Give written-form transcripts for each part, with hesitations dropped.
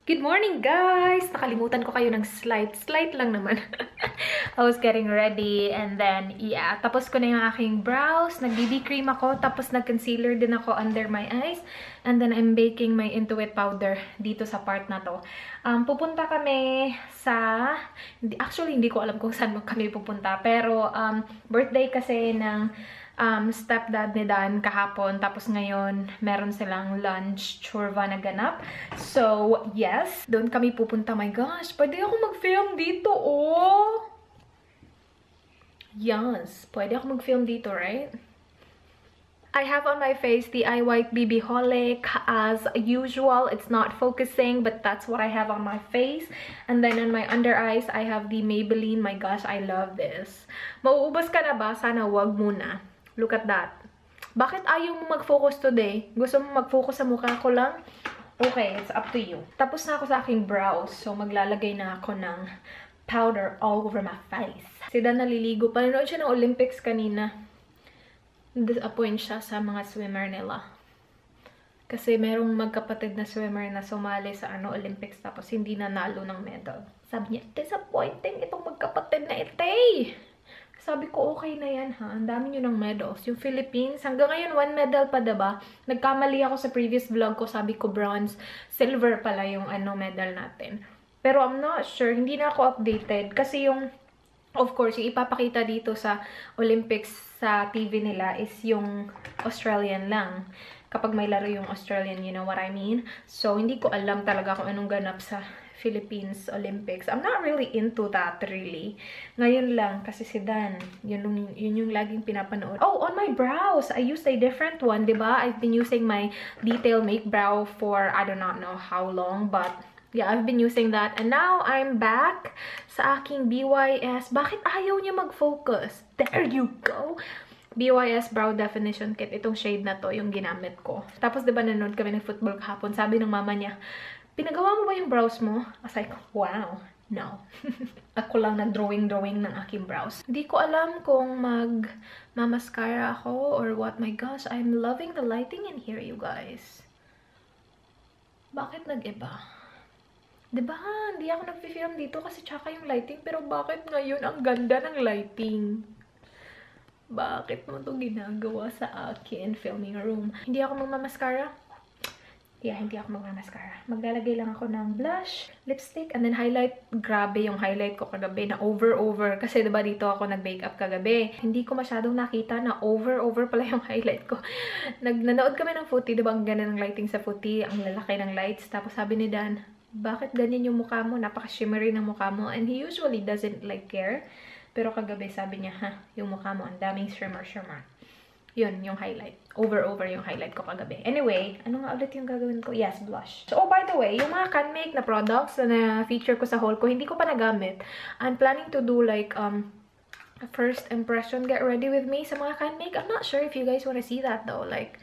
Good morning, guys! Nakalimutan ko kayo ng slight lang naman. I was getting ready and then, yeah, tapos ko na yung aking brows. Nag-BB cream ako, tapos nag-concealer din ako under my eyes. And then, I'm baking my Intuit powder dito sa part na to. Pupunta kami sa... Actually, hindi ko alam kung saan kami pupunta. Pero, birthday kasi ng... stepdad ni Dan kahapon. Tapos ngayon, meron silang lunch churva na ganap. So, yes. Doon kami pupunta. My gosh, pwede ako mag-film dito, oh! Yes, pwede ako mag-film dito, right? I have on my face the I White BB Holic. As usual, it's not focusing, but that's what I have on my face. And then on my under eyes, I have the Maybelline. My gosh, I love this. Mauubos ka na ba? Sana wag muna. Look at that. Bakit ayaw mo mag-focus today? Gusto mo mag-focus sa mukha ko lang? Okay, it's up to you. Tapos na ako sa aking brows. So, maglalagay na ako ng powder all over my face. Si Dan naliligo. Panonood siya ng Olympics kanina. Disappoint siya sa mga swimmer nila. Kasi merong magkapatid na swimmer na sumali sa Olympics tapos hindi nanalo ng medal. Sabi niya, disappointing itong magkapatid na ite. Sabi ko, okay na yan ha. Ang dami nyo ng medals. Yung Philippines, hanggang ngayon, 1 medal pa, diba? Nagkamali ako sa previous vlog ko. Sabi ko, bronze, silver pala yung medal natin. Pero I'm not sure. Hindi na ako updated. Kasi yung, of course, yung ipapakita dito sa Olympics sa TV nila is yung Australian lang. Kapag may laro yung Australian, you know what I mean? So, hindi ko alam talaga kung anong ganap sa Philippines Olympics. I'm not really into that, really. Ngayon lang, kasi si Dan, yun yung laging pinapanood. Oh, on my brows! I used a different one, diba? I've been using my Detail Make Brow for, I do not know how long, but yeah, I've been using that. And now, I'm back sa aking BYS. Bakit ayaw niya mag-focus? There you go! BYS Brow Definition Kit. Itong shade na to, yung ginamit ko. Tapos, diba, nanood kami ng football kahapon. Sabi ng mama niya, pinagawa mo ba yung brows mo? I was like, wow, no. Ako lang nag-drawing ng aking brows. Hindi ko alam kung mag-mascara ako or what. My gosh, I'm loving the lighting in here, you guys. Bakit nag-iba? Diba, hindi ako nag-film dito kasi tsaka yung lighting. Pero bakit ngayon ang ganda ng lighting? Bakit mo to ginagawa sa akin filming room? Hindi ako magmamaskara. Yeah, hindi ako magmamaskara. Maglalagay lang ako ng blush, lipstick, and then highlight. Grabe yung highlight ko kagabi na over. Kasi diba dito ako nag-makeup kagabi. Hindi ko masyadong nakita na over pala yung highlight ko. Nanood kami ng footy, diba ang ganda ng lighting sa footy, ang lalaki ng lights. Tapos sabi ni Dan, bakit ganyan yung mukha mo? Napaka-shimmery ng mukha mo. And he usually doesn't like care. Pero kagabi sabi niya, ha, yung mukha mo, ang daming shimmer. Yun, yung highlight. Over yung highlight ko kagabi. Anyway, ano nga ulit yung gagawin ko? Yes, blush. So, oh, by the way, yung mga CanMake na products na feature ko sa haul ko, hindi ko pa nagamit. I'm planning to do like, a first impression get ready with me sa mga CanMake. I'm not sure if you guys wanna see that though. Like,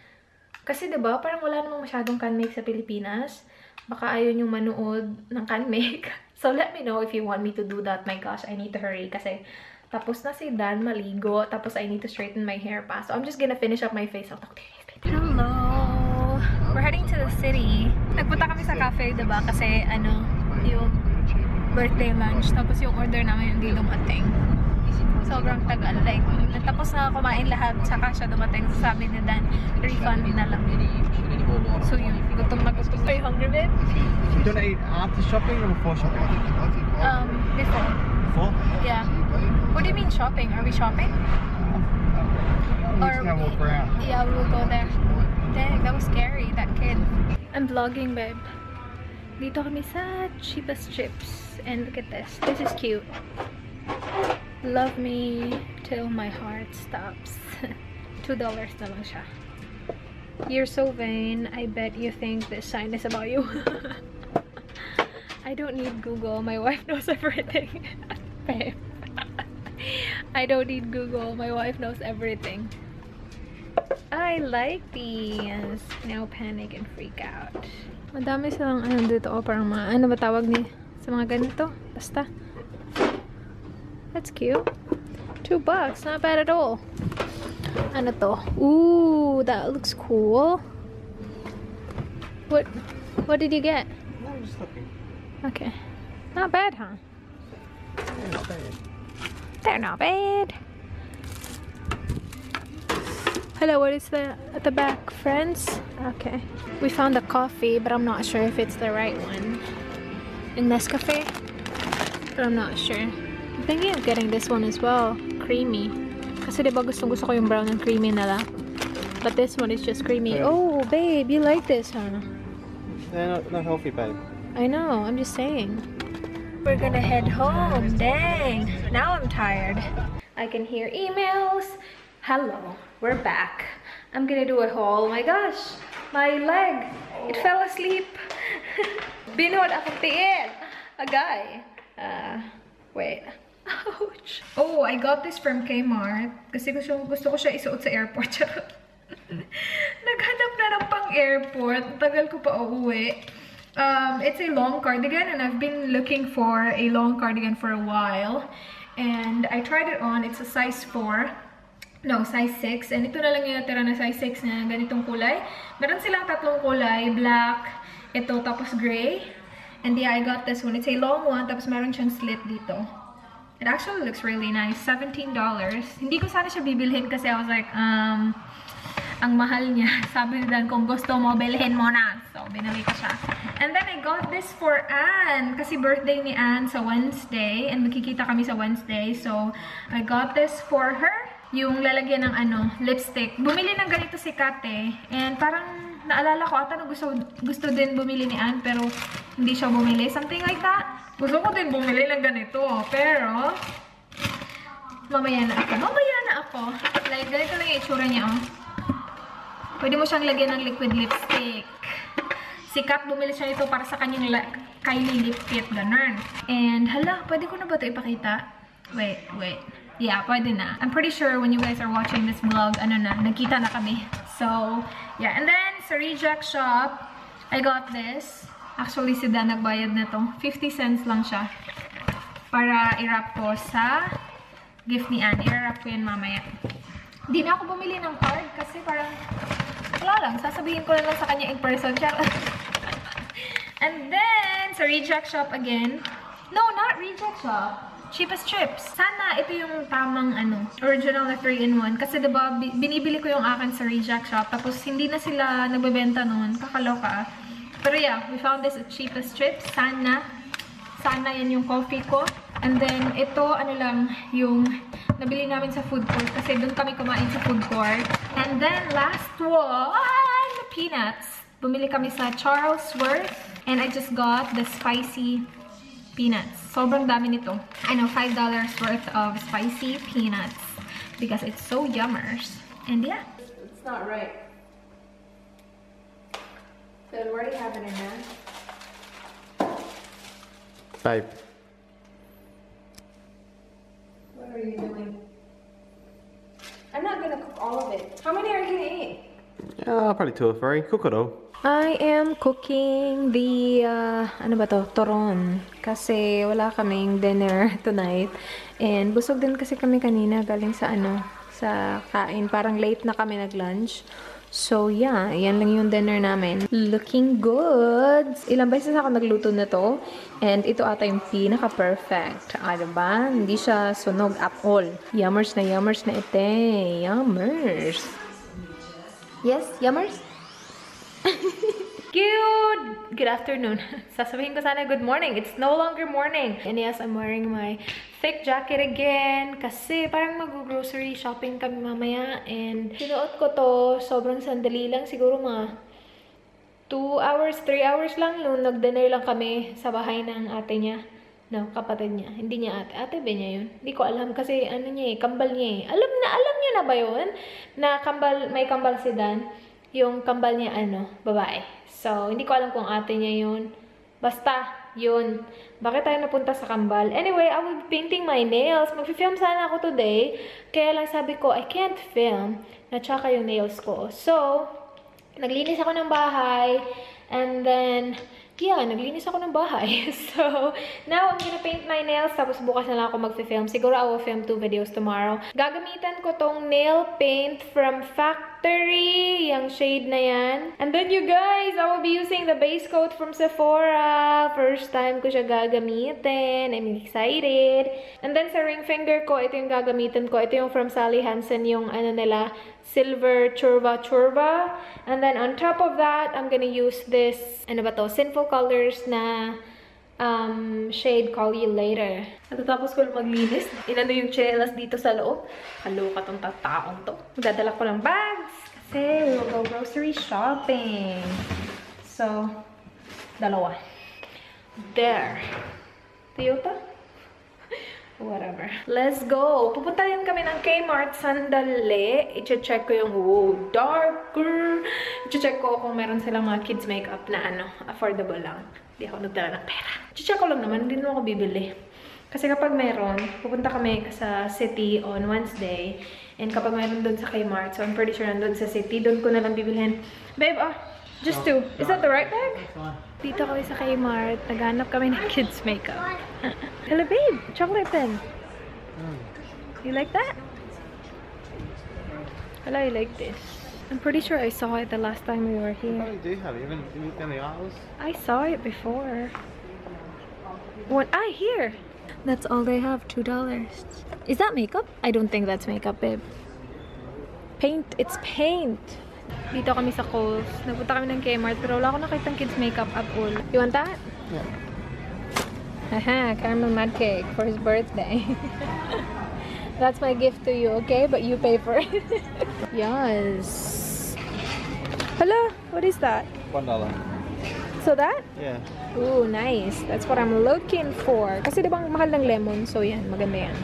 kasi diba, parang wala namang masyadong CanMake sa Pilipinas. Baka ayaw yung manood ng CanMake. So, let me know if you want me to do that. My gosh, I need to hurry kasi tapos na si Dan maligo. Tapos I need to straighten my hair pa. So I'm just gonna finish up my face. I'll talk to you guys later. Hello! We're heading to the city. Nagpunta kami sa cafe, diba? Kasi yung birthday lunch. Tapos yung order namin hindi dumating. Sobrang tagal. Like, natapos na kumain lahat. Saka siya dumating. Sabi ni Dan, refund na lang. So yun, gutom na gutom. Are you hungry, babe? You gonna eat after shopping or before shopping? Before. Before? Yeah. What do you mean shopping? Are we shopping? We're just gonna walk around. Yeah, we'll go there. Dang, that was scary, that kid. I'm vlogging, babe. Dito kami sa Cheapest Chips. And look at this. This is cute. Love me till my heart stops. $2 na lang siya. You're so vain. I bet you think this sign is about you. I don't need Google. My wife knows everything. Babe. I don't need Google. My wife knows everything. I like these. Now panic and freak out. Madami silang dito. Parang mga, ano ba tawag ni sa mga ganito? Basta. That's cute. $2. Not bad at all. Ano to? Ooh, that looks cool. What did you get? I'm just looking. Okay. Not bad, huh? Yeah, not bad. They're not bad. Hello, what is the at the back, friends? Okay. We found a coffee, but I'm not sure if it's the right one. In Nescafe, but I'm not sure. I'm thinking of getting this one as well, creamy. Kasi diba gusto ko yung brown and creamy nila. But this one is just creamy. Yeah. Oh, babe, you like this, huh? They're not healthy, babe. I know, I'm just saying. We're gonna head home. Dang, now I'm tired. I can hear emails. Hello, we're back. I'm gonna do a haul. Oh my gosh, my leg, it fell asleep. Binod akong tiil. A guy. Wait. Ouch. Oh, I got this from Kmart. Kasi gusto ko siya isuot sa airport. Naghanap na ng pang airport. Tagal ko pa uuwi. It's a long cardigan and I've been looking for a long cardigan for a while. And I tried it on. It's a size 4. No, size 6. And ito na lang yung natira na size 6 na ganitong kulay. Meron silang tatlong kulay. Black, ito, tapos gray. And yeah, I got this one. It's a long one. Tapos meron siyang slit dito. It actually looks really nice. $17. Hindi ko sana siya bibilhin kasi I was like, ang mahal niya. Sabi nila, kung gusto mo, bilhin mo na. So, binili ko siya. And then I got this for Anne. Kasi birthday ni Anne sa Wednesday. And magkikita kami sa Wednesday. So, I got this for her. Yung lalagyan ng lipstick. Bumili ng ganito si Kate. And parang naalala ko ata na gusto din bumili ni Anne. Pero hindi siya bumili. Something like that. Gusto ko din bumili ng ganito. Pero, mamaya na ako. Like, ganito lang yung itsura niya, oh. Pwede mo siyang lagyan ng liquid lipstick. Si Kat, bumili siya ito para sa kanyang Kylie Lip Kit. Ganun. And, hala, pwede ko na ba ito ipakita? Wait. Yeah, pwede na. I'm pretty sure when you guys are watching this vlog, nagkita na kami. So, yeah. And then, sa Reject Shop, I got this. Actually, si Dan nagbayad na to. 50 cents lang siya. Para i-wrap ko sa gift ni Anne. I-wrap ko yan mamaya. Hindi na ako bumili ng card kasi parang wala lang. Sasabihin ko na lang sa kanya in person. And then, sa Reject Shop again. No, not Reject Shop. Cheapest Trips. Sana ito yung tamang original na 3-in-1. Kasi diba, binibili ko yung akin sa Reject Shop. Tapos hindi na sila nagbebenta noon. Kakaloka. Pero yeah, we found this at Cheapest Trips. Sana yan yung coffee ko. And then, ito, yung nabili namin sa food court. Kasi doon kami kumain sa food court. And then, last one, peanuts. Bumili kami sa Charlesworth. And I just got the spicy peanuts. Sobrang dami nito. I know, $5 worth of spicy peanuts. Because it's so yummers. And yeah. It's not right. So, we already have it in there. Babe. What are you doing? I'm not gonna cook all of it. How many are you gonna eat? Probably 2 or 3. Cook it all. I am cooking the, toron. Kasi wala kaming dinner tonight. And busog din kasi kami kanina galing sa sa kain. Parang late na kami nag-lunch. So yeah, yan lang yung dinner namin. Looking good! Ilang beses ako nagluto na to. And ito ata yung pinaka-perfect. Diba? Hindi siya sunog at all. Yummers na ite. Yummers! Yes, yummers? Good afternoon. Sasabihin ko sana good morning. It's no longer morning. And yes, I'm wearing my thick jacket again. Kasi parang mag-grocery shopping kami mamaya. And sinuot ko to. Sobrang sandali lang. Siguro mga 2 hours, 3 hours lang. Nung nag-dinner lang kami sa bahay ng ate niya. No, kapatid niya. Hindi niya ate. Ate ba niya yun? Hindi ko alam. Kasi kambal niya eh. Alam niya na ba yun? Na may kambal si Dan. Yung kambal niya babae. So, hindi ko alam kung ate niya yun. Basta, yun. Bakit tayo napunta sa kambal? Anyway, I will be painting my nails. Mag-film sana ako today. Kaya lang sabi ko, I can't film. Na-tsaka yung nails ko. So, naglinis ako ng bahay. And then, yeah, naglinis ako ng bahay. So, now I'm gonna paint my nails. Tapos bukas na lang ako mag-film. Siguro I will film 2 videos tomorrow. Gagamitan ko tong nail paint from Factory, yung shade na yan. And then you guys, I will be using the base coat from Sephora. First time ko siya gagamitin. I'm excited. And then sa ring finger ko, ito yung gagamitin ko. Ito yung from Sally Hansen, yung ano nila, Silver Churva Churva. And then on top of that, I'm gonna use this, ano ba to, Sinful Colors na shade Call You Later. Natatapos ko maglinis. Inano yung chinelas dito sa loob. Kaloka tong taong to. Magdadala ko ng bags kasi we'll go grocery shopping. So, dalawa. There. Toyota? Whatever. Let's go! Pupunta rin kami ng Kmart sandali. I-check ko yung darker. I-check ko kung meron silang mga kids makeup na ano, affordable lang. Hindi ako nagdala ng pera. I-check ko lang naman, hindi naman ako bibili. Kasi kapag meron, pupunta kami sa city on Wednesday. And kapag meron doon sa Kmart, so I'm pretty sure nandun sa city, doon ko na lang bibilhin. Babe, just two. Is that the right bag? Dito kami sa Kmart. Naghanap kami ng kids makeup. Hello, babe. Chocolate pen. You like that? Hello, you like this? I'm pretty sure I saw it the last time we were here. You probably do have it. You haven't looked in the aisles? I saw it before. What? Here. That's all they have. $2. Is that makeup? I don't think that's makeup, babe. Paint. It's paint. Dito kami sa Kohl's. Nagpunta kami ng Kmart pero wala akong nakitang kids makeup at all. You want that? Yeah. Haha, caramel mud cake for his birthday. That's my gift to you, okay? But you pay for it. Yes. Hello, what is that? $1. So that? Yeah. Ooh, nice. That's what I'm looking for. Kasi diba mahal ng lemon? So yan, maganda yan.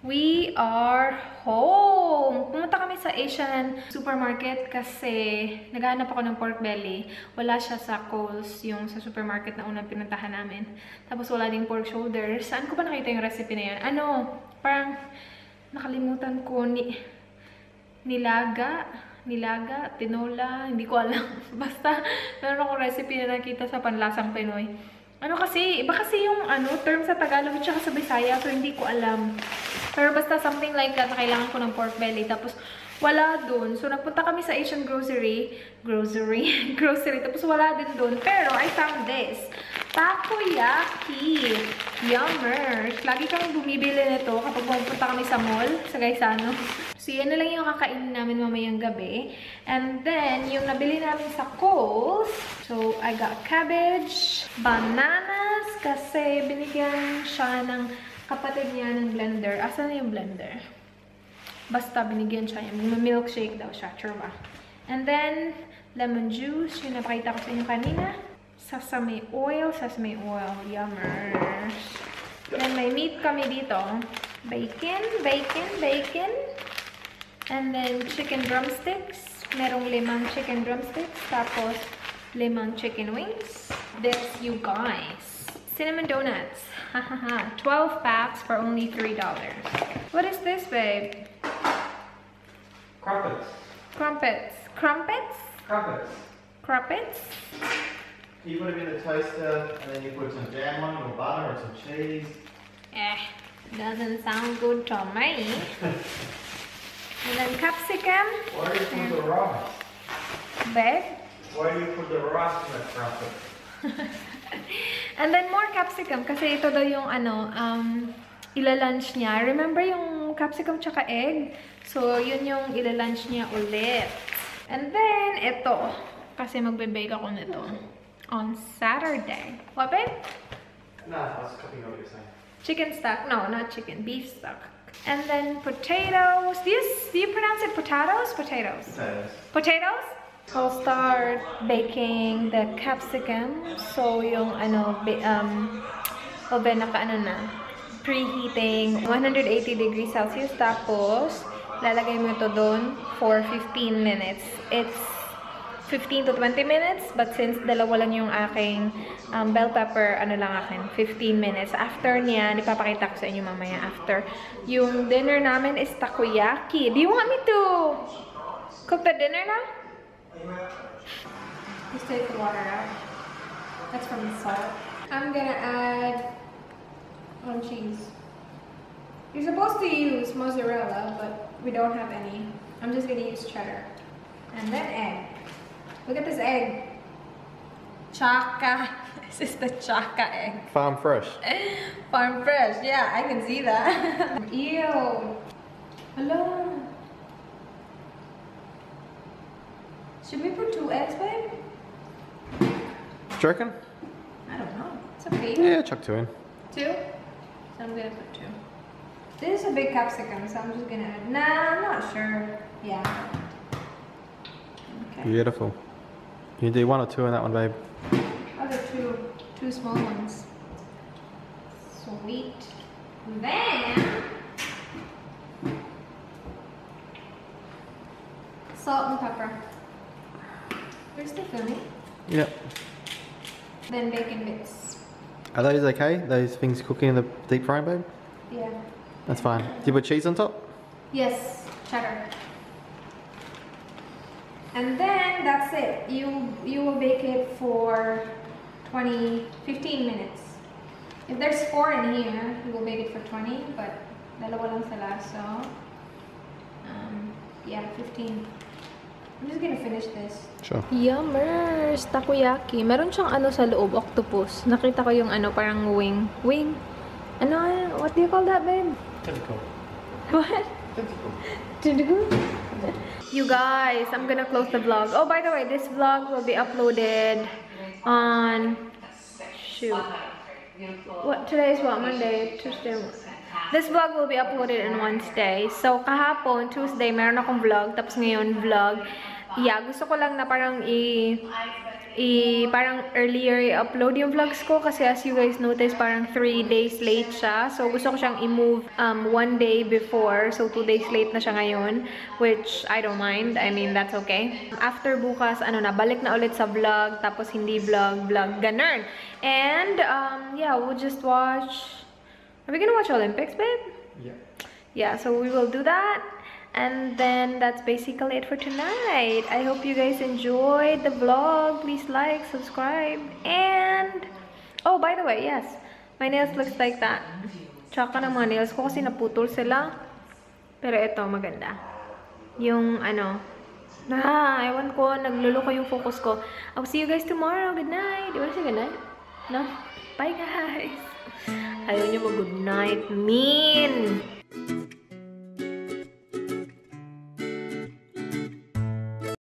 We are home! Pumunta kami sa Asian supermarket kasi naghahanap ako ng pork belly. Wala siya sa Kohl's, yung sa supermarket na unang pinuntahan namin. Tapos wala ding pork shoulder. Saan ko ba nakita yung recipe na yan? Ano? Parang nakalimutan ko nilaga, tinola, hindi ko alam. Basta meron akong recipe na nakita sa Panlasang Pinoy. Ano kasi, iba kasi yung term sa Tagalog at saka sa Bisaya, so hindi ko alam. Pero basta something like that na kailangan ko ng pork belly. Tapos wala dun. So nagpunta kami sa Asian grocery. Tapos wala din dun. Pero I found this. Takoyaki. Yummers. Lagi kami bumibili nito kapag pumunta kami sa mall, sa Gaisano. So yan na lang yung kakainin namin mamayang gabi. And then, yung nabili namin sa Kohl's. So, I got cabbage, bananas, kasi binigyan siya ng kapatid niya ng blender. Asan na yung blender? Basta binigyan siya yung milkshake daw siya. Churba. And then, lemon juice. Yung napakita ko sa inyo kanina. Sesame oil. Yummers. Then, may meat kami dito. Bacon. And then, chicken drumsticks. Merong 5 chicken drumsticks. Tapos, 5 chicken wings. This, you guys. Cinnamon donuts. 12 packs for only $3. What is this, babe? Crumpets? You put them in the toaster and then you put some jam on it or butter or some cheese. Doesn't sound good to me. And then capsicum. Why do you put the rice? Babe? Why do you put the rice in the crumpet? And then more capsicum kasi ito daw yung ilalunch niya. Remember yung capsicum tsaka egg? So yun yung ilalunch niya ulit. And then ito kasi magbe-bake ako nito on Saturday. What, babe? No, I was copying what you're saying. Chicken stock. No, not chicken. Beef stock. And then potatoes. Do you pronounce it potatoes? Potatoes? I'll start baking the capsicum. So yung oven na preheating 180 degrees Celsius. Tapos lalagay mo ito doon for 15 minutes. It's 15 to 20 minutes, but since dalawa lang yung aking bell pepper, 15 minutes. After niyan, ipapakita ko sa inyo mamaya after. Yung dinner namin is takoyaki. Do you want me to cook the dinner now? Just take the water out. That's from the salt. I'm gonna add on cheese. You're supposed to use mozzarella, but we don't have any. I'm just gonna use cheddar. And then egg. Look at this egg. Chaka. This is the Chaka egg. Farm fresh. Farm fresh. Yeah, I can see that. Ew. Hello. Should we put 2 eggs, babe? Do you reckon? I don't know. It's okay. Yeah, chuck 2 in. 2? So I'm gonna put 2. This is a big capsicum, so I'm just gonna add. Nah, I'm not sure. Yeah. Okay. Beautiful. You do 1 or 2 in that one, babe. Other 2 small ones. Sweet. Then salt and pepper. You're still filming? Yep. Then bacon bits. Are those okay? Those things cooking in the deep frying, babe? Yeah. That's fine. Do you put cheese on top? Yes, cheddar. And then that's it. You will bake it for 15 minutes. If there's 4 in here, you will bake it for 20, but dalawa lang sila, so yeah, 15. I'm just gonna finish this. Sure. Yummers! Takoyaki. Meron siyang ano sa loob, octopus. Nakita ko yung ano, parang wing. Wing? Ano? What do you call that, babe? Tentacle. What? Tentacle. You guys, I'm gonna close the vlog. Oh, by the way, this vlog will be uploaded on... Shoot. What? Today is what? Monday? Tuesday? This vlog will be uploaded on Wednesday. So, kahapon, Tuesday, meron akong vlog. Tapos ngayon, vlog. Yeah, gusto ko lang na parang parang earlier i-upload yung vlogs ko. Kasi as you guys notice, parang 3 days late siya. So, gusto ko siyang i-move 1 day before. So, 2 days late na siya ngayon. Which, I don't mind. I mean, that's okay. After bukas, ano na, balik na ulit sa vlog. Tapos, hindi vlog. Ganun. And, yeah, we'll just watch... Are we gonna watch Olympics, babe? Yeah. Yeah, so we will do that. And then that's basically it for tonight. I hope you guys enjoyed the vlog. Please like, subscribe, and... Oh, by the way, yes. My nails looks like that. Tsaka ng mga nails ko kasi naputol sila. Pero ito, maganda. Yung ano... ewan ko, nagluloko yung focus ko. I'll see you guys tomorrow. Good night. Do you wanna say good night? No? Bye, guys. Ayaw niyo mag-good night. Mean!